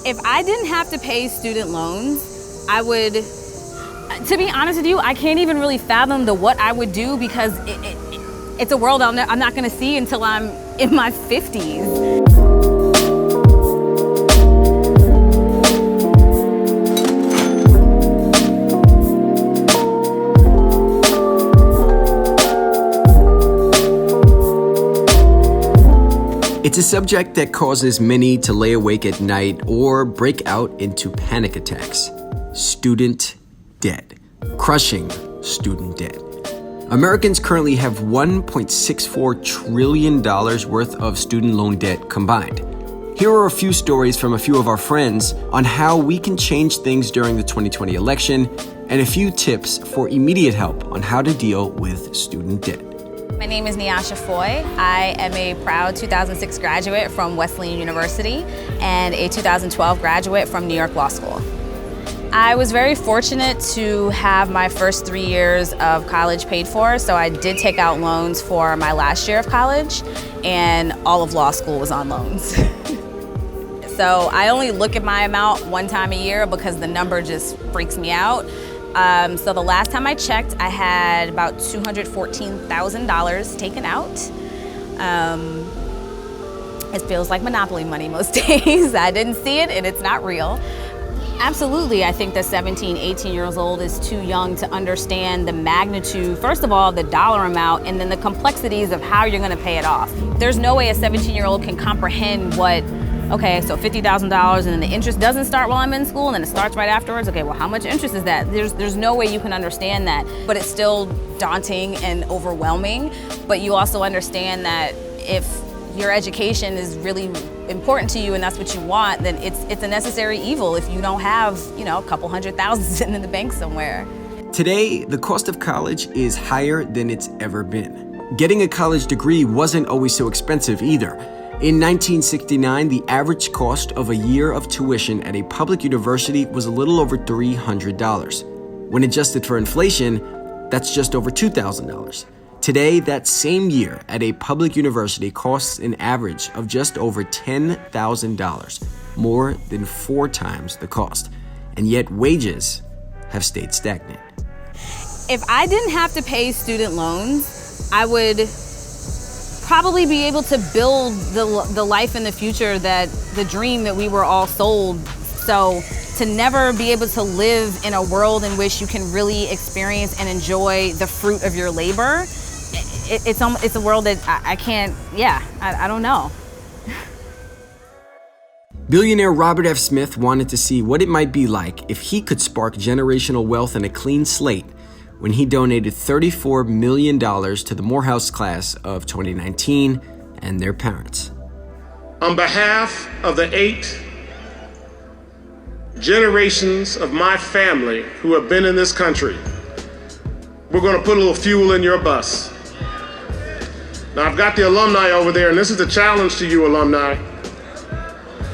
If I didn't have to pay student loans, I would, to be honest with you, I can't even really fathom what I would do, because it's a world I'm not gonna see until I'm in my 50s. It's a subject that causes many to lay awake at night or break out into panic attacks. Student debt. Crushing student debt. Americans currently have $1.64 trillion worth of student loan debt combined. Here are a few stories from a few of our friends on how we can change things during the 2020 election, and a few tips for immediate help on how to deal with student debt. My name is Niasha Foy. I am a proud 2006 graduate from Wesleyan University and a 2012 graduate from New York Law School. I was very fortunate to have my first 3 years of college paid for, so I did take out loans for my last year of college, and all of law school was on loans. So I only look at my amount one time a year because the number just freaks me out. So the last time I checked, I had about $214,000 taken out. It feels like Monopoly money most days. I didn't see it and it's not real. Absolutely, I think that 17, 18 years old is too young to understand the magnitude, first of all, the dollar amount, and then the complexities of how you're gonna pay it off. There's no way a 17-year-old can comprehend okay, so $50,000 and then the interest doesn't start while I'm in school and then it starts right afterwards. Okay, well, how much interest is that? There's no way you can understand that, but it's still daunting and overwhelming. But you also understand that if your education is really important to you and that's what you want, then it's a necessary evil if you don't have, a couple $100,000 sitting in the bank somewhere. Today, the cost of college is higher than it's ever been. Getting a college degree wasn't always so expensive either. In 1969, the average cost of a year of tuition at a public university was a little over $300. When adjusted for inflation, that's just over $2,000. Today, that same year at a public university costs an average of just over $10,000, more than 4 times the cost. And yet wages have stayed stagnant. If I didn't have to pay student loans, I would probably be able to build the life in the future, the dream that we were all sold. So to never be able to live in a world in which you can really experience and enjoy the fruit of your labor, it's a world that I can't, I don't know. Billionaire Robert F. Smith wanted to see what it might be like if he could spark generational wealth and a clean slate when he donated $34 million to the Morehouse class of 2019 and their parents. On behalf of the 8 generations of my family who have been in this country, we're going to put a little fuel in your bus. Now, I've got the alumni over there, and this is the challenge to you alumni.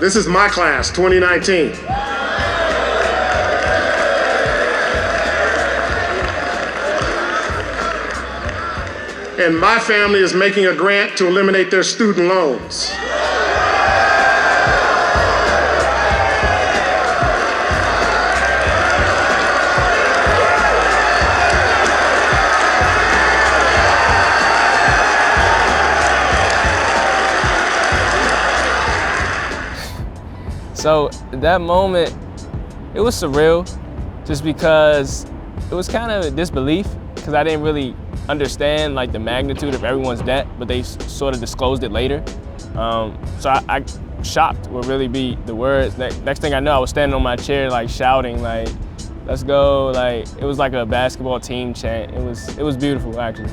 This is my class, 2019. And my family is making a grant to eliminate their student loans. So that moment, it was surreal just because it was kind of a disbelief because I didn't really understand the magnitude of everyone's debt, but they sort of disclosed it later. So I shocked would really be the words. Next thing I know, I was standing on my chair shouting let's go. It was like a basketball team chant. It was beautiful actually.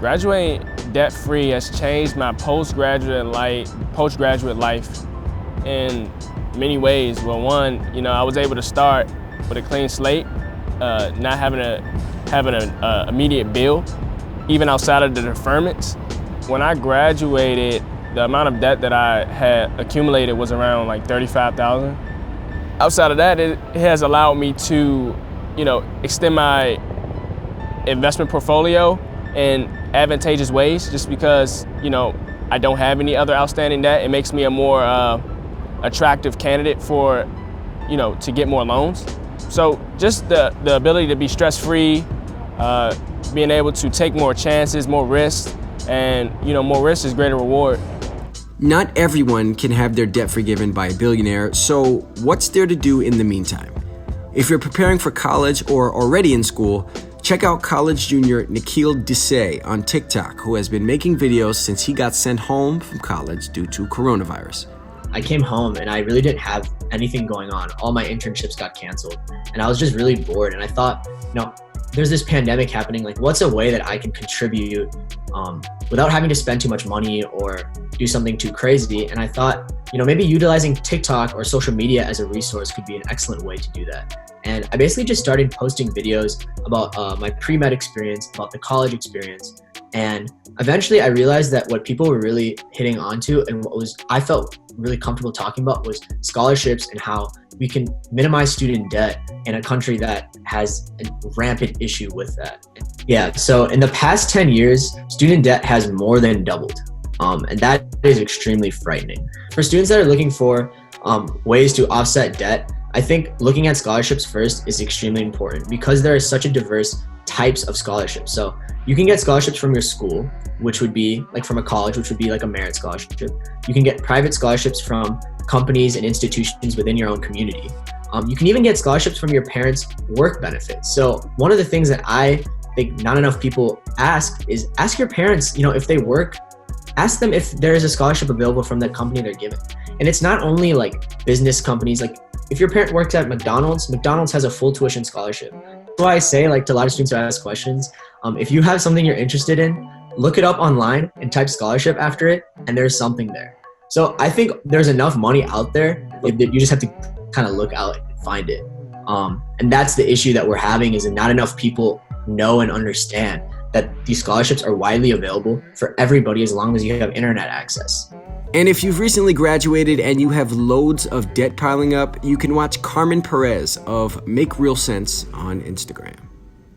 Graduating debt-free has changed my postgraduate life in many ways. Well, one, I was able to start with a clean slate, not having an immediate bill, even outside of the deferments. When I graduated, the amount of debt that I had accumulated was around $35,000. Outside of that, it has allowed me to, extend my investment portfolio in advantageous ways just because, I don't have any other outstanding debt. It makes me a more attractive candidate for, to get more loans. So just the ability to be stress-free, being able to take more chances, more risks, and more risk is greater reward. Not everyone can have their debt forgiven by a billionaire, so what's there to do in the meantime? If you're preparing for college or already in school, check out college junior Nikhil Desai on TikTok, who has been making videos since he got sent home from college due to coronavirus. I came home and I really didn't have anything going on. All my internships got canceled and I was just really bored. And I thought, there's this pandemic happening. Like, what's a way that I can contribute without having to spend too much money or do something too crazy? And I thought, maybe utilizing TikTok or social media as a resource could be an excellent way to do that. And I basically just started posting videos about my pre-med experience, about the college experience. And eventually I realized that what people were really hitting onto and I felt really comfortable talking about was scholarships and how we can minimize student debt in a country that has a rampant issue with that. Yeah, so in the past 10 years, student debt has more than doubled. And that is extremely frightening. For students that are looking for ways to offset debt, I think looking at scholarships first is extremely important because there are such a diverse types of scholarships. So you can get scholarships from your school, which would be like from a college, which would be like a merit scholarship. You can get private scholarships from companies and institutions within your own community. You can even get scholarships from your parents' work benefits. So one of the things that I think not enough people ask is ask your parents, if they work, ask them if there is a scholarship available from the company they're giving. And it's not only like business companies, like if your parent works at McDonald's has a full tuition scholarship. That's why I say to a lot of students who ask questions, if you have something you're interested in, look it up online and type scholarship after it, and there's something there. So I think there's enough money out there. You just have to kind of look out and find it. And that's the issue that we're having, is that not enough people know and understand that these scholarships are widely available for everybody as long as you have internet access. And if you've recently graduated and you have loads of debt piling up, you can watch Carmen Perez of Make Real Sense on Instagram.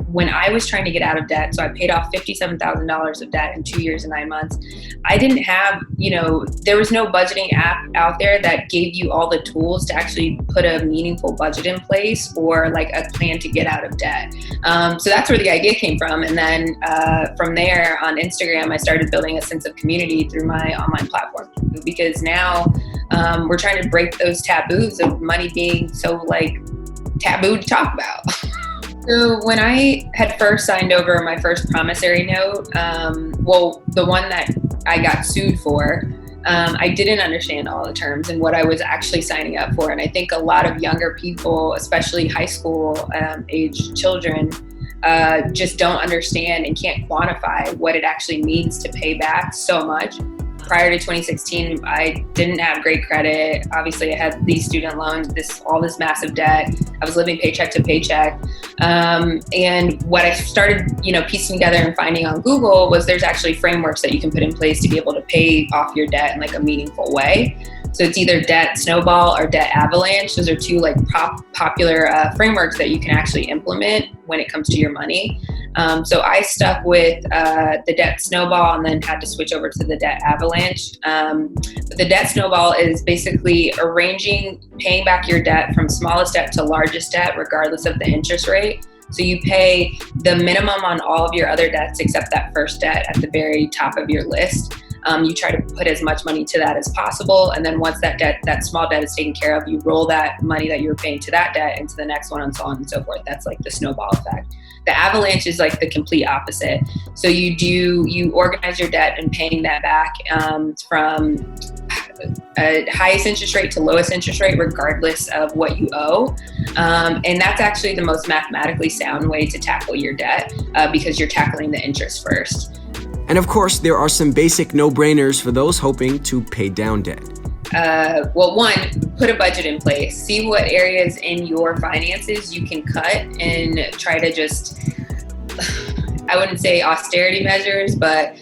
When I was trying to get out of debt, so I paid off $57,000 of debt in 2 years and 9 months, I didn't have, there was no budgeting app out there that gave you all the tools to actually put a meaningful budget in place or like a plan to get out of debt. So that's where the idea came from. And then from there on Instagram, I started building a sense of community through my online platform, because now we're trying to break those taboos of money being so taboo to talk about. So when I had first signed over my first promissory note, the one that I got sued for, I didn't understand all the terms and what I was actually signing up for. And I think a lot of younger people, especially high school age children, just don't understand and can't quantify what it actually means to pay back so much. Prior to 2016, I didn't have great credit. Obviously, I had these student loans, all this massive debt. I was living paycheck to paycheck. And what I started, piecing together and finding on Google was there's actually frameworks that you can put in place to be able to pay off your debt in a meaningful way. So it's either debt snowball or debt avalanche. Those are two popular frameworks that you can actually implement when it comes to your money. So I stuck with the debt snowball and then had to switch over to the debt avalanche. But the debt snowball is basically paying back your debt from smallest debt to largest debt, regardless of the interest rate. So you pay the minimum on all of your other debts except that first debt at the very top of your list. You try to put as much money to that as possible. And then once that small debt is taken care of, you roll that money that you were paying to that debt into the next one and so on and so forth. That's the snowball effect. The avalanche is the complete opposite. So you organize your debt and paying that back from highest interest rate to lowest interest rate, regardless of what you owe. And that's actually the most mathematically sound way to tackle your debt because you're tackling the interest first. And of course, there are some basic no-brainers for those hoping to pay down debt. One, put a budget in place. See what areas in your finances you can cut and try to just, I wouldn't say austerity measures, but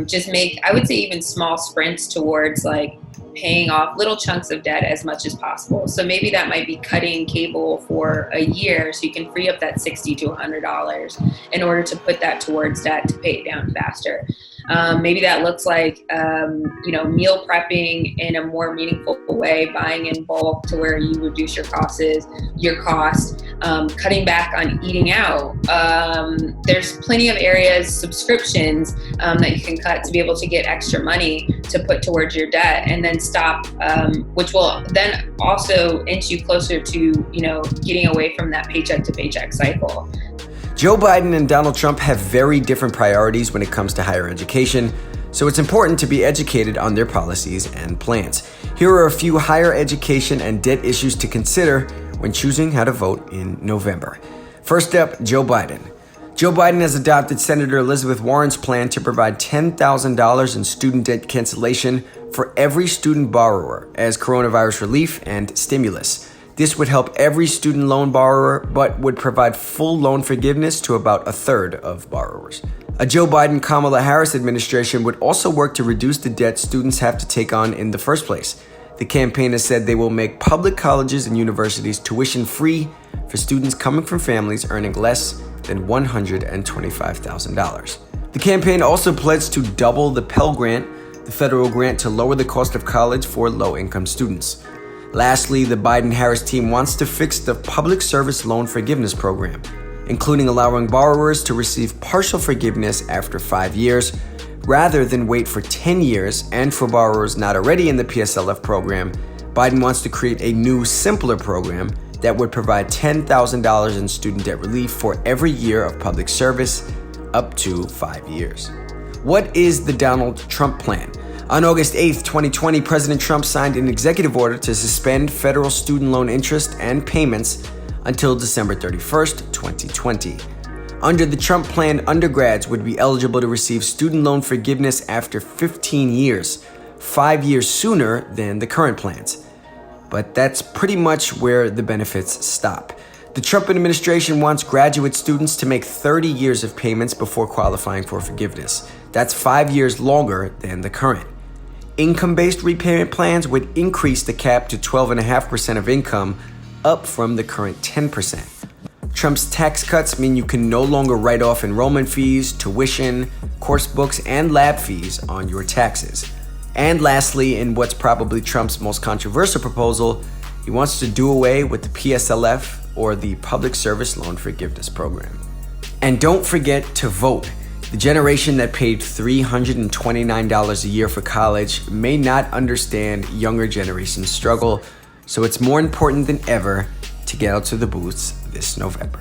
just make, I would say even small sprints towards paying off little chunks of debt as much as possible. So maybe that might be cutting cable for a year so you can free up that $60 to $100 in order to put that towards debt to pay it down faster. Maybe that looks like, meal prepping in a more meaningful way, buying in bulk to where you reduce your cost, cutting back on eating out. There's plenty of areas, subscriptions that you can cut to be able to get extra money to put towards your debt, and then stop, which will then also inch you closer to, getting away from that paycheck to paycheck cycle. Joe Biden and Donald Trump have very different priorities when it comes to higher education, so it's important to be educated on their policies and plans. Here are a few higher education and debt issues to consider when choosing how to vote in November. First up, Joe Biden. Joe Biden has adopted Senator Elizabeth Warren's plan to provide $10,000 in student debt cancellation for every student borrower as coronavirus relief and stimulus. This would help every student loan borrower, but would provide full loan forgiveness to about a third of borrowers. A Joe Biden-Kamala Harris administration would also work to reduce the debt students have to take on in the first place. The campaign has said they will make public colleges and universities tuition-free for students coming from families earning less than $125,000. The campaign also pledged to double the Pell Grant, the federal grant to lower the cost of college for low-income students. Lastly, the Biden-Harris team wants to fix the public service loan forgiveness program, including allowing borrowers to receive partial forgiveness after 5 years, rather than wait for 10 years, and for borrowers not already in the PSLF program, Biden wants to create a new, simpler program that would provide $10,000 in student debt relief for every year of public service, up to 5 years. What is the Donald Trump plan? On August 8th, 2020, President Trump signed an executive order to suspend federal student loan interest and payments until December 31st, 2020. Under the Trump plan, undergrads would be eligible to receive student loan forgiveness after 15 years, 5 years sooner than the current plans. But that's pretty much where the benefits stop. The Trump administration wants graduate students to make 30 years of payments before qualifying for forgiveness. That's 5 years longer than the current. Income-based repayment plans would increase the cap to 12.5% of income, up from the current 10%. Trump's tax cuts mean you can no longer write off enrollment fees, tuition, course books, and lab fees on your taxes. And lastly, in what's probably Trump's most controversial proposal, he wants to do away with the PSLF, or the Public Service Loan Forgiveness Program. And don't forget to vote. The generation that paid $329 a year for college may not understand younger generations' struggle, so it's more important than ever to get out to the booths this November.